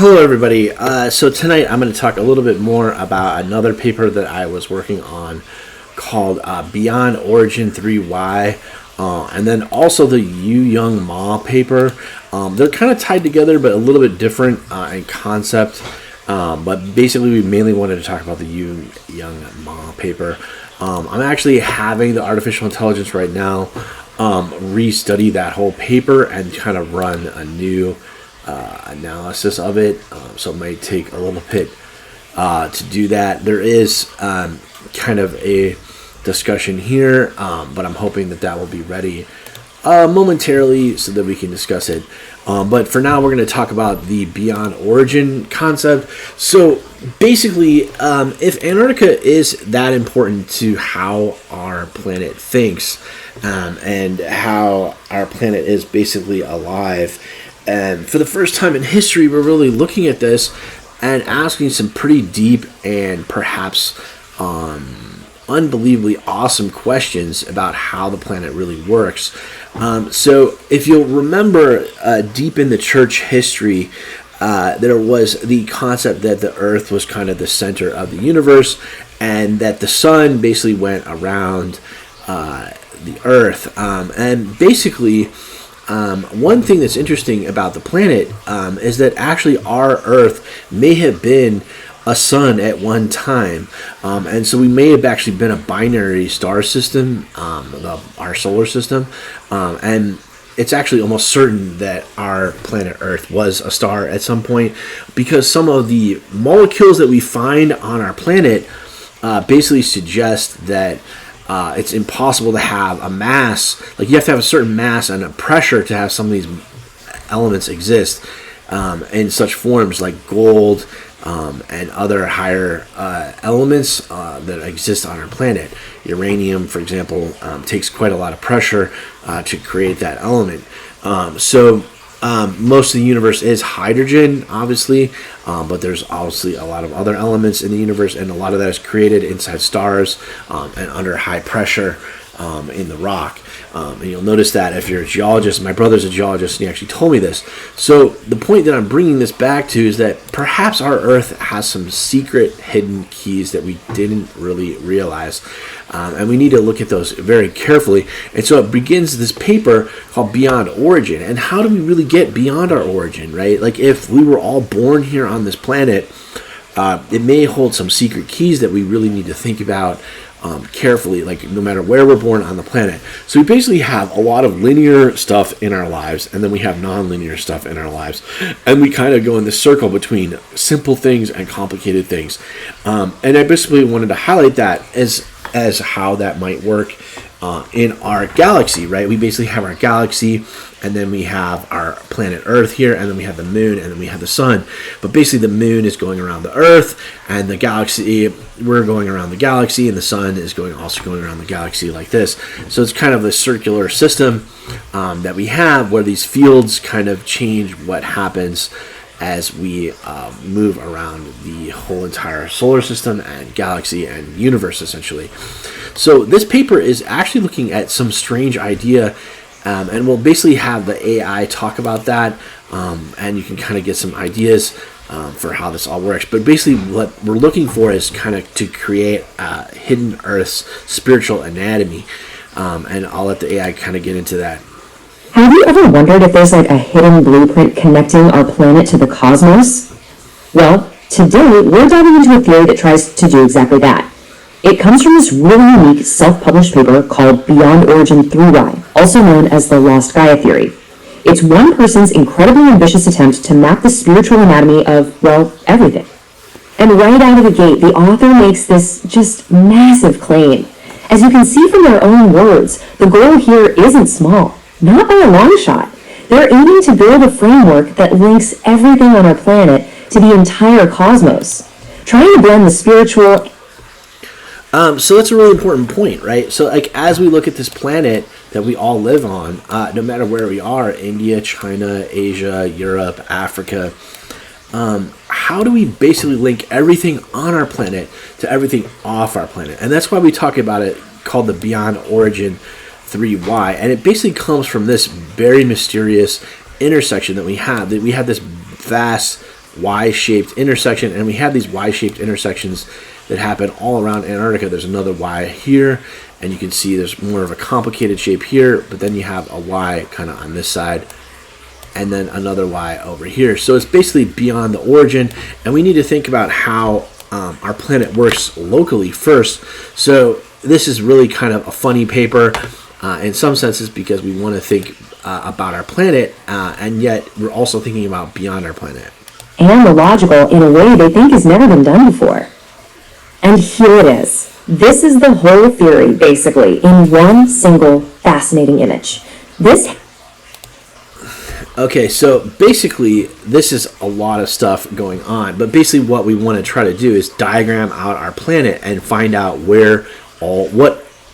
Hello, everybody. So tonight I'm going to talk a little bit more about another paper that I was working on called Beyond Origin 3Y, and then also the Yu Young Ma paper. They're kind of tied together, but a little bit different in concept. But basically, we mainly wanted to talk about the Yu Young Ma paper. I'm actually having the artificial intelligence right now restudy that whole paper and kind of run a new analysis of it, so it might take a little bit to do that. There is kind of a discussion here, but I'm hoping that will be ready momentarily so that we can discuss it. But for now, we're going to talk about the Beyond Origin concept. So basically, if Antarctica is that important to how our planet thinks and how our planet is basically alive, and for the first time in history, we're really looking at this and asking some pretty deep and perhaps unbelievably awesome questions about how the planet really works. So if you'll remember, deep in the church history, there was the concept that the Earth was kind of the center of the universe and that the sun basically went around the Earth. And basically, one thing that's interesting about the planet is that actually our Earth may have been a sun at one time, and so we may have actually been a binary star system, our solar system, and it's actually almost certain that our planet Earth was a star at some point, because some of the molecules that we find on our planet basically suggest that it's impossible to have a mass. Like, you have to have a certain mass and a pressure to have some of these elements exist in such forms like gold and other higher elements that exist on our planet. Uranium, for example, takes quite a lot of pressure to create that element. Most of the universe is hydrogen, obviously, but there's obviously a lot of other elements in the universe, and a lot of that is created inside stars and under high pressure in the rock. And you'll notice that if you're a geologist, my brother's a geologist, and he actually told me this. So the point that I'm bringing this back to is that perhaps our Earth has some secret hidden keys that we didn't really realize. And we need to look at those very carefully. And so it begins this paper called Beyond Origin. And how do we really get beyond our origin, right? Like, if we were all born here on this planet, it may hold some secret keys that we really need to think about carefully, like no matter where we're born on the planet. So we basically have a lot of linear stuff in our lives, and then we have non-linear stuff in our lives, and we kind of go in this circle between simple things and complicated things. And I basically wanted to highlight that as how that might work in our galaxy, right? We basically have our galaxy, and then we have our planet Earth here, and then we have the moon, and then we have the sun. But basically the moon is going around the Earth, and the galaxy, we're going around the galaxy, and the sun is also going around the galaxy like this. So it's kind of a circular system that we have, where these fields kind of change what happens as we move around the whole entire solar system and galaxy and universe, essentially. So this paper is actually looking at some strange idea, and we'll basically have the AI talk about that, and you can kind of get some ideas for how this all works. But basically what we're looking for is kind of to create hidden Earth's spiritual anatomy, and I'll let the AI kind of get into that. Have you ever wondered if there's like a hidden blueprint connecting our planet to the cosmos? Well, today we're diving into a theory that tries to do exactly that. It comes from this really unique self-published paper called Beyond Origin 3Y, also known as the Lost Gaia Theory. It's one person's incredibly ambitious attempt to map the spiritual anatomy of, well, everything. And right out of the gate, the author makes this just massive claim. As you can see from their own words, the goal here isn't small. Not by a long shot. They're aiming to build a framework that links everything on our planet to the entire cosmos, trying to blend the spiritual. So that's a really important point, right? So, like, as we look at this planet that we all live on, no matter where we are, India, China, Asia, Europe, Africa, how do we basically link everything on our planet to everything off our planet? And that's why we talk about it, called the Beyond Origin 3Y, and it basically comes from this very mysterious intersection that we have this vast Y-shaped intersection, and we have these Y-shaped intersections that happen all around Antarctica. There's another Y here, and you can see there's more of a complicated shape here, but then you have a Y kind of on this side, and then another Y over here. So it's basically beyond the origin, and we need to think about how our planet works locally first. So this is really kind of a funny paper in some senses, because we want to think about our planet, and yet we're also thinking about beyond our planet. And the logical in a way they think has never been done before. And here it is. This is the whole theory, basically, in one single fascinating image. Okay, so basically, this is a lot of stuff going on, but basically what we want to try to do is diagram out our planet and find out what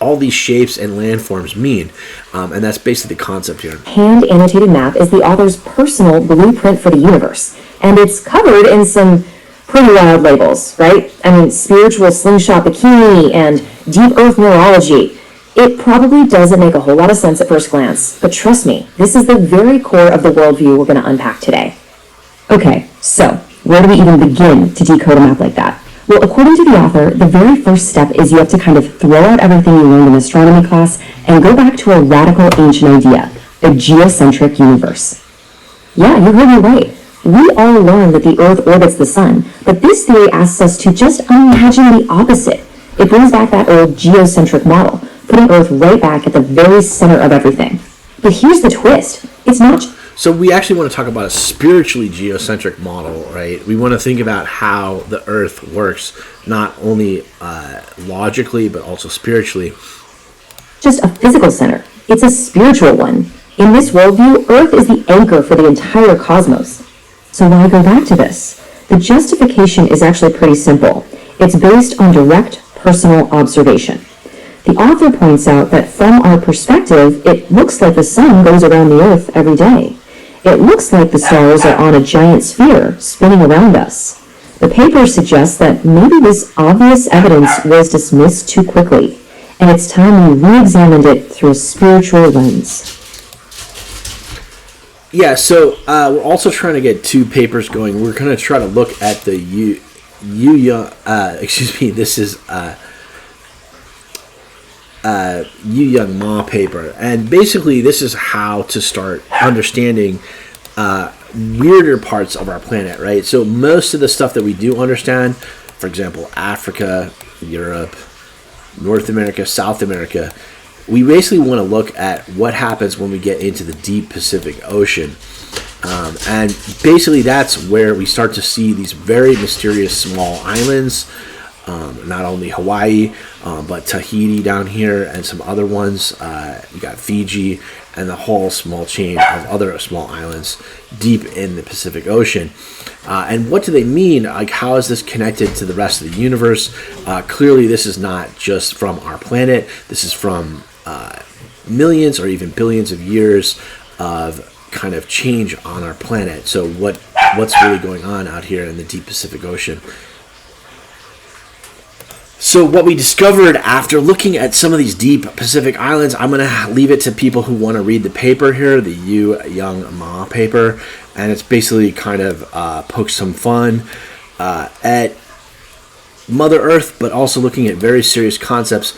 all these shapes and landforms mean, and that's basically the concept here. Hand-annotated map is the author's personal blueprint for the universe, and it's covered in some pretty wild labels, right? I mean, spiritual slingshot bikini and deep earth neurology. It probably doesn't make a whole lot of sense at first glance, but trust me, this is the very core of the worldview we're going to unpack today. Okay, so where do we even begin to decode a map like that? Well, according to the author, the very first step is you have to kind of throw out everything you learned in astronomy class and go back to a radical ancient idea, the geocentric universe. Yeah, you heard me right. We all learned that the Earth orbits the sun, but this theory asks us to just imagine the opposite. It brings back that old geocentric model, putting Earth right back at the very center of everything. But here's the twist. It's not... So we actually want to talk about a spiritually geocentric model, right? We want to think about how the Earth works, not only logically, but also spiritually. Just a physical center. It's a spiritual one. In this worldview, Earth is the anchor for the entire cosmos. So why go back to this? The justification is actually pretty simple. It's based on direct personal observation. The author points out that from our perspective, it looks like the sun goes around the Earth every day. It looks like the stars are on a giant sphere spinning around us. The paper suggests that maybe this obvious evidence was dismissed too quickly, and it's time we re-examined it through a spiritual lens. Yeah, so we're also trying to get two papers going. We're going to try to look at the this is Yu Young Ma paper, and basically this is how to start understanding weirder parts of our planet, right? So most of the stuff that we do understand, for example, Africa, Europe, North America, South America, we basically want to look at what happens when we get into the deep Pacific Ocean. And basically that's where we start to see these very mysterious small islands, not only Hawaii, but Tahiti down here and some other ones. You got Fiji and the whole small chain of other small islands deep in the Pacific Ocean. And what do they mean? Like, how is this connected to the rest of the universe? Clearly, this is not just from our planet. This is from millions or even billions of years of kind of change on our planet. So what's really going on out here in the deep Pacific Ocean? So what we discovered after looking at some of these deep Pacific islands, I'm going to leave it to people who want to read the paper here, the Yu Young Ma paper, and it's basically kind of pokes some fun at Mother Earth, but also looking at very serious concepts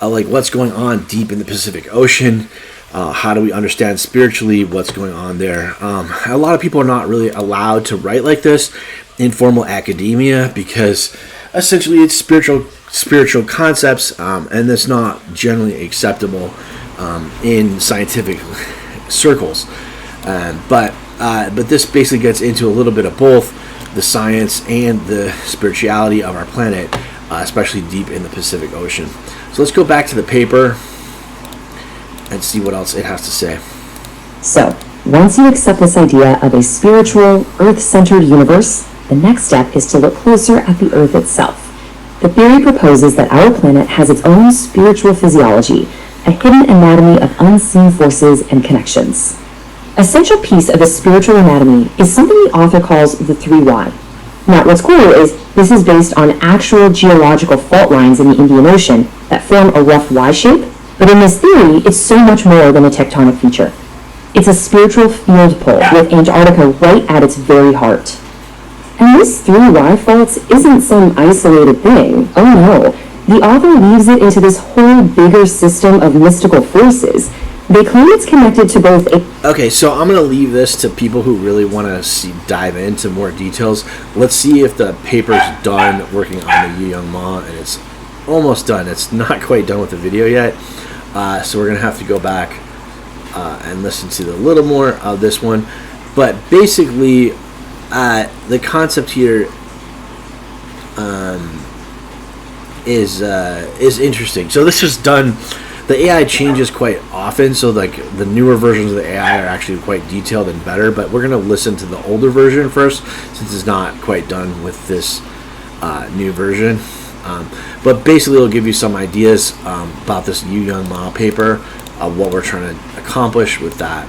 like what's going on deep in the Pacific Ocean. How do we understand spiritually what's going on there? A lot of people are not really allowed to write like this in formal academia because essentially it's spiritual concepts, and that's not generally acceptable in scientific circles. But this basically gets into a little bit of both the science and the spirituality of our planet, especially deep in the Pacific Ocean. So let's go back to the paper and see what else it has to say. So, once you accept this idea of a spiritual, Earth-centered universe, the next step is to look closer at the Earth itself. The theory proposes that our planet has its own spiritual physiology, a hidden anatomy of unseen forces and connections. A central piece of the spiritual anatomy is something the author calls the 3Y. Now, what's cool is this is based on actual geological fault lines in the Indian Ocean that form a rough Y shape, but in this theory, it's so much more than a tectonic feature. It's a spiritual field pole with Antarctica right at its very heart. And this 3Y fault isn't some isolated thing. Oh no. The author weaves it into this whole bigger system of mystical forces. They claim it's connected to both a... Okay, so I'm going to leave this to people who really want to dive into more details. Let's see if the paper's done working on the Yu Young Ma, and it's almost done. It's not quite done with the video yet, so we're going to have to go back and listen to a little more of this one. But basically, the concept here is interesting. So this is done. The AI changes quite often, so like the newer versions of the AI are actually quite detailed and better. But we're gonna listen to the older version first, since it's not quite done with this new version. But basically, it'll give you some ideas about this Yu Young Ma paper, what we're trying to accomplish with that.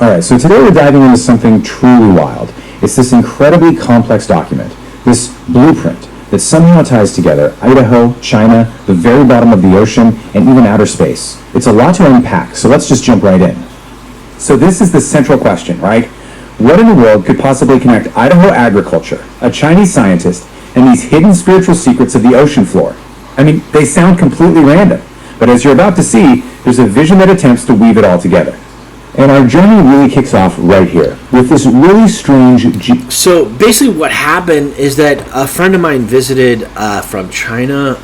Alright, so today we're diving into something truly wild. It's this incredibly complex document, this blueprint that somehow ties together Idaho, China, the very bottom of the ocean, and even outer space. It's a lot to unpack, so let's just jump right in. So this is the central question, right? What in the world could possibly connect Idaho agriculture, a Chinese scientist, and these hidden spiritual secrets of the ocean floor? I mean, they sound completely random, but as you're about to see, there's a vision that attempts to weave it all together. And our journey really kicks off right here with this really strange... So basically what happened is that a friend of mine visited from China,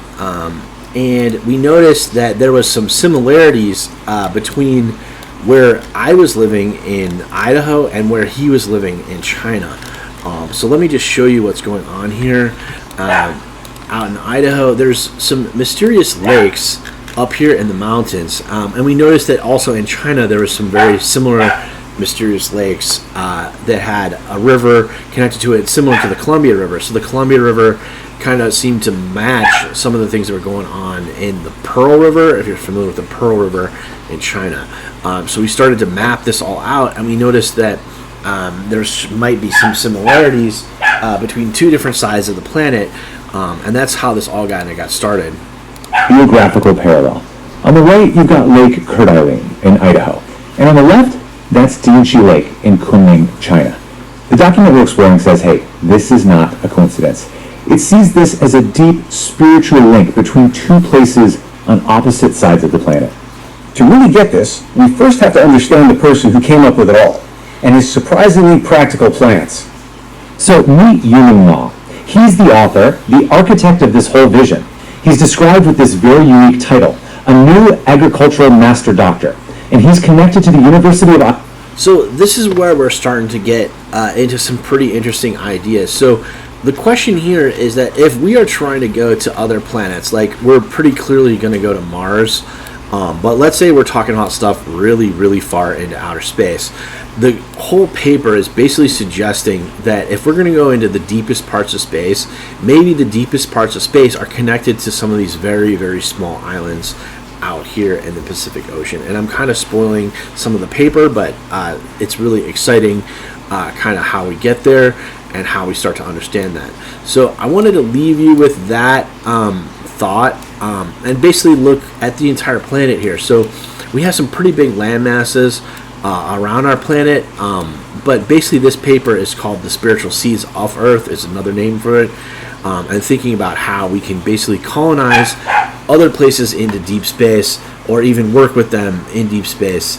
and we noticed that there was some similarities between where I was living in Idaho and where he was living in China. So let me just show you what's going on here. Out in Idaho, there's some mysterious lakes up here in the mountains, and we noticed that also in China there was some very similar mysterious lakes that had a river connected to it similar to the Columbia River. So the Columbia River kind of seemed to match some of the things that were going on in the Pearl River, if you're familiar with the Pearl River in China. So we started to map this all out, and we noticed that there might be some similarities between two different sides of the planet, and that's how this all got started. Geographical parallel. On the right, you've got Lake Coeur d'Alene in Idaho, and on the left, that's Dianxi Lake in Kunming, China. The document we're exploring says, hey, this is not a coincidence. It sees this as a deep spiritual link between two places on opposite sides of the planet. To really get this, we first have to understand the person who came up with it all, and his surprisingly practical plans. So meet Yu Young Ma. He's the author, the architect of this whole vision. He's described with this very unique title, a new agricultural master doctor, and he's connected to the University of... So this is where we're starting to get into some pretty interesting ideas. So the question here is that if we are trying to go to other planets, like we're pretty clearly going to go to Mars, but let's say we're talking about stuff really, really far into outer space. The whole paper is basically suggesting that if we're going to go into the deepest parts of space, maybe the deepest parts of space are connected to some of these very, very small islands out here in the Pacific Ocean. And I'm kind of spoiling some of the paper, but it's really exciting kind of how we get there and how we start to understand that. So I wanted to leave you with that thought and basically look at the entire planet here. So we have some pretty big land masses around our planet, but basically this paper is called The Spiritual Seeds of Earth, is another name for it, and thinking about how we can basically colonize other places into deep space or even work with them in deep space,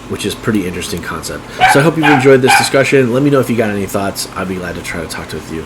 which is a pretty interesting concept. So I hope you've enjoyed this discussion. Let me know if you got any thoughts. I'd be glad to try to talk with you.